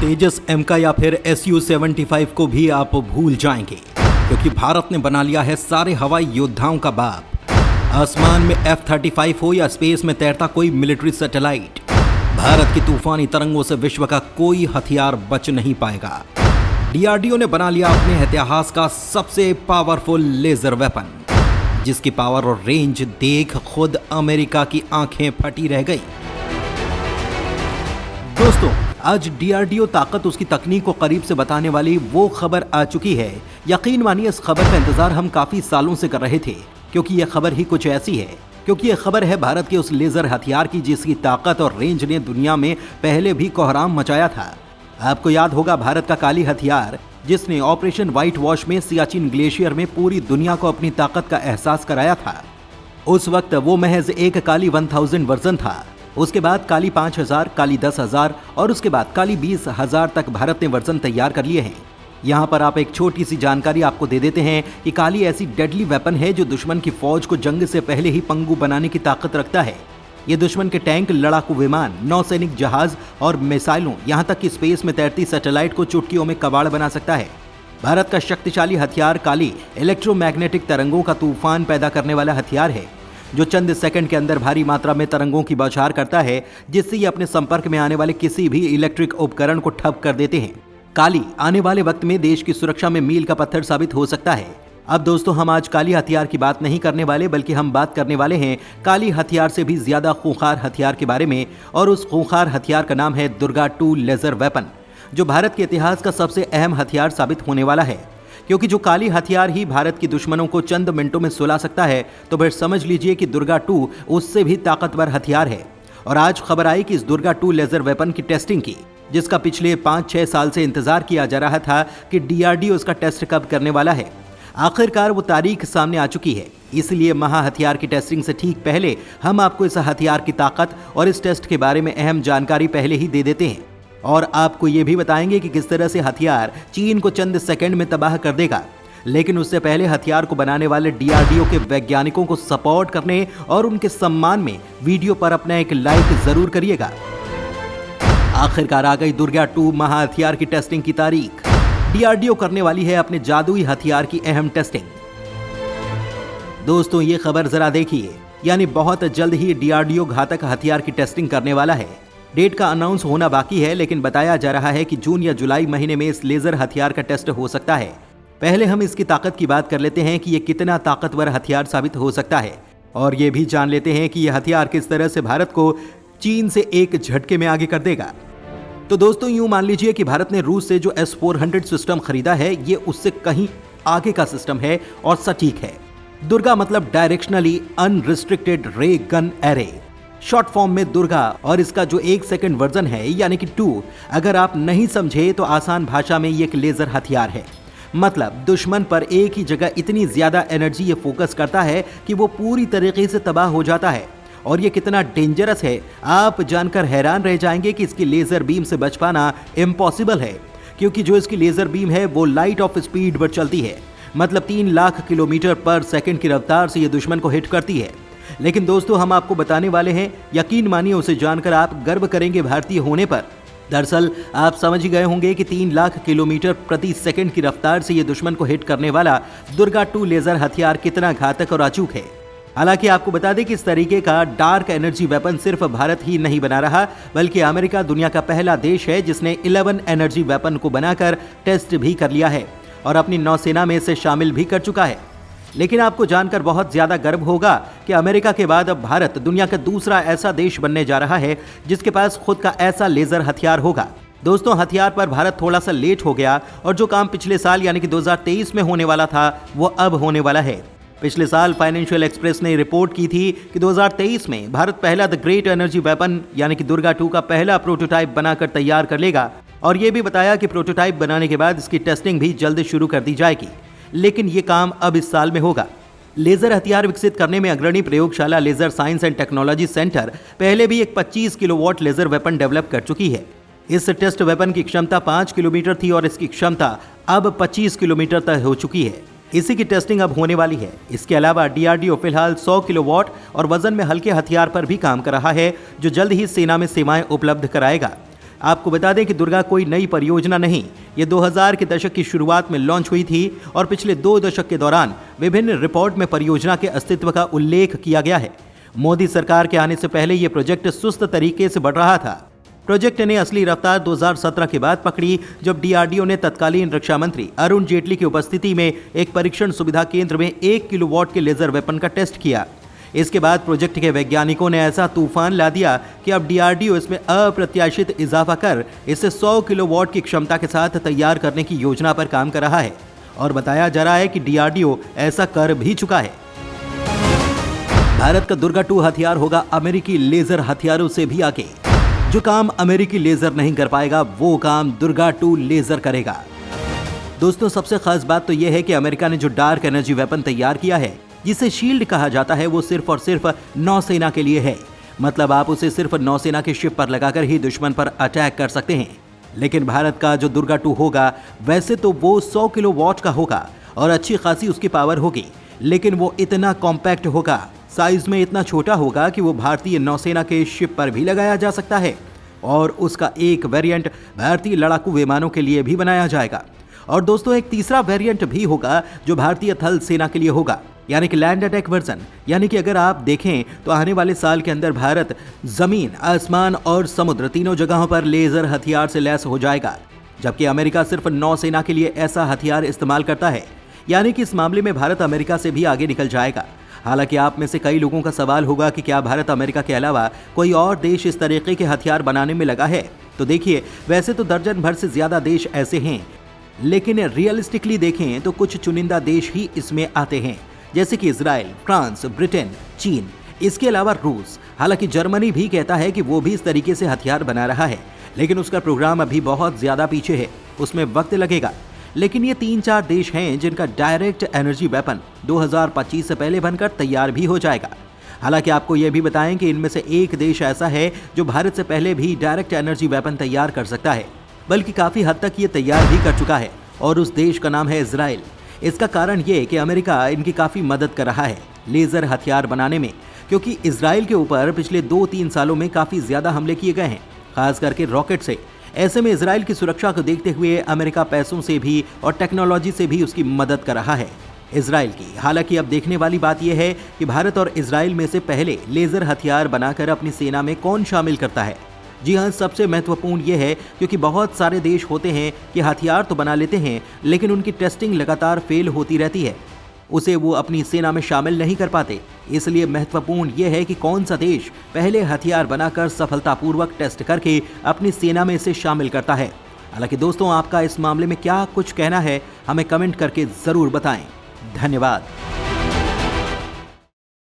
तेजस M का या फिर Su-75 को भी आप भूल जाएंगे, क्योंकि भारत ने बना लिया है सारे हवाई योद्धाओं का बाप। आसमान में F-35 हो या स्पेस में तैरता कोई मिलिट्री सैटेलाइट, भारत की तूफानी तरंगों से विश्व का कोई हथियार बच नहीं पाएगा। DRDO ने बना लिया अपने इतिहास का सबसे पावरफुल लेजर वेपन, जिसकी पावर और रेंज देख खुद अमेरिका की आंखें फटी रह गई। दोस्तों, आज DRDO ताकत उसकी तकनीक को करीब से बताने वाली वो खबर आ चुकी है। यकीन मानिए, इस खबर का इंतजार हम काफी सालों से कर रहे थे, क्योंकि यह खबर ही कुछ ऐसी है। क्योंकि यह खबर है भारत के उस लेजर हथियार की जिसकी ताकत और रेंज ने दुनिया में पहले भी कोहराम मचाया था। आपको याद होगा भारत का काली हथियार, जिसने ऑपरेशन व्हाइट वॉश में सियाचिन ग्लेशियर में पूरी दुनिया को अपनी ताकत का एहसास कराया था। उस वक्त वो महज एक काली 1000 वर्जन था। उसके बाद काली 5000, काली 10,000 और उसके बाद काली 20,000 तक भारत ने वर्जन तैयार कर लिए हैं। यहाँ पर आप एक छोटी सी जानकारी आपको दे देते हैं कि काली ऐसी डेडली वेपन है जो दुश्मन की फौज को जंग से पहले ही पंगु बनाने की ताकत रखता है। ये दुश्मन के टैंक, लड़ाकू विमान, नौसैनिक जहाज और मिसाइलों, यहाँ तक कि स्पेस में तैरती सैटेलाइट को चुटकियों में कबाड़ बना सकता है। भारत का शक्तिशाली हथियार काली इलेक्ट्रोमैग्नेटिक तरंगों का तूफान पैदा करने वाला हथियार है, जो चंद सेकंड के अंदर भारी मात्रा में तरंगों की बौछार करता है, जिससे ये अपने संपर्क में आने वाले किसी भी इलेक्ट्रिक उपकरण को ठप कर देते हैं। काली आने वाले वक्त में देश की सुरक्षा में मील का पत्थर साबित हो सकता है। अब दोस्तों, हम आज काली हथियार की बात नहीं करने वाले, बल्कि हम बात करने वाले हैं काली हथियार से भी ज्यादा खूंखार हथियार के बारे में। और उस खूंखार हथियार का नाम है दुर्गा 2 लेजर वेपन, जो भारत के इतिहास का सबसे अहम हथियार साबित होने वाला है। क्योंकि जो काली हथियार ही भारत के दुश्मनों को चंद मिनटों में सुला सकता है, तो फिर समझ लीजिए कि दुर्गा 2 उससे भी ताकतवर हथियार है। और आज खबर आई कि इस दुर्गा 2 लेजर वेपन की टेस्टिंग की, जिसका पिछले 5-6 साल से इंतजार किया जा रहा था कि DRDO उसका टेस्ट कब करने वाला है। आखिरकार वो तारीख सामने आ चुकी है। इसलिए महा हथियार की टेस्टिंग से ठीक पहले हम आपको इस हथियार की ताकत और इस टेस्ट के बारे में अहम जानकारी पहले ही दे देते हैं। और आपको ये भी बताएंगे कि किस तरह से हथियार चीन को चंद सेकंड में तबाह कर देगा। लेकिन उससे पहले हथियार को बनाने वाले DRDO के वैज्ञानिकों को सपोर्ट करने और उनके सम्मान में वीडियो पर अपना एक लाइक जरूर करिएगा। आखिरकार आ गई दुर्गा 2 महा हथियार की टेस्टिंग की तारीख। DRDO करने वाली है अपने जादुई हथियार की अहम टेस्टिंग। दोस्तों, ये खबर जरा देखिए, यानी बहुत जल्द ही DRDO घातक हथियार की टेस्टिंग करने वाला है। डेट का अनाउंस होना बाकी है, लेकिन बताया जा रहा है कि जून या जुलाई महीने में इस लेजर हथियार का टेस्ट हो सकता है। पहले हम इसकी ताकत की बात कर लेते हैं कि ये कितना ताकतवर हथियार साबित हो सकता है, और ये भी जान लेते हैं कि यह हथियार किस तरह से भारत को चीन से एक झटके में आगे कर देगा। तो दोस्तों, यूं मान लीजिए कि भारत ने रूस से जो S-400 सिस्टम खरीदा है, ये उससे कहीं आगे का सिस्टम है और सटीक है। दुर्गा मतलब डायरेक्शनली अनरिस्ट्रिक्टेड रे गन एरे, शॉर्ट फॉर्म में दुर्गा। और इसका जो 1 सेकंड वर्जन है, यानी कि 2, अगर आप नहीं समझे तो आसान भाषा में ये एक लेजर हथियार है। मतलब दुश्मन पर एक ही जगह इतनी ज्यादा एनर्जी ये फोकस करता है कि वो पूरी तरीके से तबाह हो जाता है। और ये कितना डेंजरस है, आप जानकर हैरान रह जाएंगे कि इसकी लेजर बीम से बच पाना इम्पॉसिबल है, क्योंकि जो इसकी लेजर बीम है वो लाइट ऑफ स्पीड पर चलती है। मतलब 3 लाख किलोमीटर पर सेकंड की रफ्तार से ये दुश्मन को हिट करती है। लेकिन दोस्तों, हम आपको बताने वाले हैं, यकीन मानिए उसे जानकर आप गर्व करेंगे भारतीय होने पर। दरअसल आप समझ ही गए होंगे कि 3 लाख किलोमीटर प्रति सेकंड की रफ्तार से ये दुश्मन को हिट करने वाला दुर्गा 2 लेजर हथियार कितना घातक और अचूक है। हालांकि आपको बता दें कि इस तरीके का डार्क एनर्जी वेपन सिर्फ भारत ही नहीं बना रहा, बल्कि अमेरिका दुनिया का पहला देश है जिसने 11 एनर्जी वेपन को बनाकर टेस्ट भी कर लिया है और अपनी नौसेना में इसे शामिल भी कर चुका है। लेकिन आपको जानकर बहुत ज्यादा गर्व होगा कि अमेरिका के बाद अब भारत दुनिया का दूसरा ऐसा देश बनने जा रहा है जिसके पास खुद का ऐसा लेजर हथियार होगा। दोस्तों, हथियार पर भारत थोड़ा सा लेट हो गया, और जो काम पिछले साल यानी कि 2023 में होने वाला था, वो अब होने वाला है। पिछले साल फाइनेंशियल एक्सप्रेस ने रिपोर्ट की थी कि 2023 में भारत पहला द ग्रेट एनर्जी वेपन यानी कि दुर्गा 2 का पहला प्रोटोटाइप बनाकर तैयार कर लेगा। और ये भी बताया कि प्रोटोटाइप बनाने के बाद इसकी टेस्टिंग भी जल्द शुरू कर दी जाएगी। लेकिन ये काम अब इस साल में होगा। लेजर हथियार विकसित करने में अग्रणी प्रयोगशाला laser science and technology centre पहले भी एक 25 किलोवाट लेजर वेपन डेवलप कर चुकी है। इस टेस्ट वेपन की क्षमता 5 किलोमीटर थी और इसकी क्षमता अब 25 किलोमीटर तक हो चुकी है। इसी की टेस्टिंग अब होने वाली है। इसके अलावा DRDO फिलहाल 100 किलोवाट और वजन में हल्के हथियार पर भी काम कर रहा है, जो जल्द ही सेना में सेवाएं उपलब्ध कराएगा। आपको बता दें कि दुर्गा कोई नई परियोजना नहीं, ये 2000 के दशक की शुरुआत में लॉन्च हुई थी और पिछले 2 दशक के दौरान विभिन्न रिपोर्ट में परियोजना के अस्तित्व का उल्लेख किया गया है। मोदी सरकार के आने से पहले यह प्रोजेक्ट सुस्त तरीके से बढ़ रहा था। प्रोजेक्ट ने असली रफ्तार 2017 के बाद पकड़ी, जब डीआरडीओ ने तत्कालीन रक्षा मंत्री अरुण जेटली की उपस्थिति में एक परीक्षण सुविधा केंद्र में 1 किलोवाट के लेजर वेपन का टेस्ट किया। इसके बाद प्रोजेक्ट के वैज्ञानिकों ने ऐसा तूफान ला दिया कि अब डीआरडीओ इसमें अप्रत्याशित इजाफा कर इसे 100 किलोवाट की क्षमता के साथ तैयार करने की योजना पर काम कर रहा है और बताया जा रहा है कि डीआरडीओ ऐसा कर भी चुका है। भारत का दुर्गा 2 हथियार होगा अमेरिकी लेजर हथियारों से भी आगे। जो काम अमेरिकी लेजर नहीं कर पाएगा वो काम दुर्गा 2 लेजर करेगा। दोस्तों, सबसे खास बात तो यह है कि अमेरिका ने जो डार्क एनर्जी वेपन तैयार किया है, जिसे शील्ड कहा जाता है, वो सिर्फ और सिर्फ नौसेना के लिए है। मतलब आप उसे सिर्फ नौसेना के शिप पर लगाकर ही दुश्मन पर अटैक कर सकते हैं। लेकिन भारत का जो दुर्गा 2 होगा, वैसे तो वो 100 किलोवाट का होगा और अच्छी खासी उसकी पावर होगी, लेकिन वो इतना कॉम्पैक्ट होगा, साइज में इतना छोटा होगा कि वो भारतीय नौसेना के शिप पर भी लगाया जा सकता है और उसका एक वेरिएंट भारतीय लड़ाकू विमानों के लिए भी बनाया जाएगा। और दोस्तों, एक तीसरा वेरिएंट भी होगा जो भारतीय थल सेना के लिए होगा, यानी कि लैंड अटैक वर्जन। यानी कि अगर आप देखें तो आने वाले साल के अंदर भारत जमीन, आसमान और समुद्र तीनों जगहों पर लेजर हथियार से लैस हो जाएगा, जबकि अमेरिका सिर्फ नौसेना के लिए ऐसा हथियार इस्तेमाल करता है। यानी कि इस मामले में भारत अमेरिका से भी आगे निकल जाएगा। हालांकि आप में से कई लोगों का सवाल होगा कि क्या भारत अमेरिका के अलावा कोई और देश इस तरीके के हथियार बनाने में लगा है। तो देखिए, वैसे तो दर्जन भर से ज्यादा देश ऐसे हैं, लेकिन रियलिस्टिकली देखें तो कुछ चुनिंदा देश ही इसमें आते हैं, जैसे कि इजराइल, फ्रांस, ब्रिटेन, चीन, इसके अलावा रूस। हालांकि जर्मनी भी कहता है कि वो भी इस तरीके से हथियार बना रहा है, लेकिन उसका प्रोग्राम अभी बहुत ज्यादा पीछे है, उसमें वक्त लगेगा। लेकिन ये 3-4 देश हैं जिनका डायरेक्ट एनर्जी वेपन 2025 से पहले बनकर तैयार भी हो जाएगा। हालांकि आपको यह भी बताएं कि इनमें से एक देश ऐसा है जो भारत से पहले भी डायरेक्ट एनर्जी वेपन तैयार कर सकता है, बल्कि काफी हद तक ये तैयार भी कर चुका है, और उस देश का नाम है इजराइल। इसका कारण ये कि अमेरिका इनकी काफी मदद कर रहा है लेजर हथियार बनाने में, क्योंकि इजराइल के ऊपर पिछले 2-3 सालों में काफी ज्यादा हमले किए गए हैं, खास करके रॉकेट से। ऐसे में इजराइल की सुरक्षा को देखते हुए अमेरिका पैसों से भी और टेक्नोलॉजी से भी उसकी मदद कर रहा है इजराइल की। हालांकि अब देखने वाली बात यह है कि भारत और इजराइल में से पहले लेजर हथियार बनाकर अपनी सेना में कौन शामिल करता है। जी हाँ, सबसे महत्वपूर्ण यह है क्योंकि बहुत सारे देश होते हैं कि हथियार तो बना लेते हैं, लेकिन उनकी टेस्टिंग लगातार फेल होती रहती है, उसे वो अपनी सेना में शामिल नहीं कर पाते। इसलिए महत्वपूर्ण यह है कि कौन सा देश पहले हथियार बनाकर सफलतापूर्वक टेस्ट करके अपनी सेना में इसे शामिल करता है। हालांकि दोस्तों, आपका इस मामले में क्या कुछ कहना है, हमें कमेंट करके जरूर बताएं। धन्यवाद।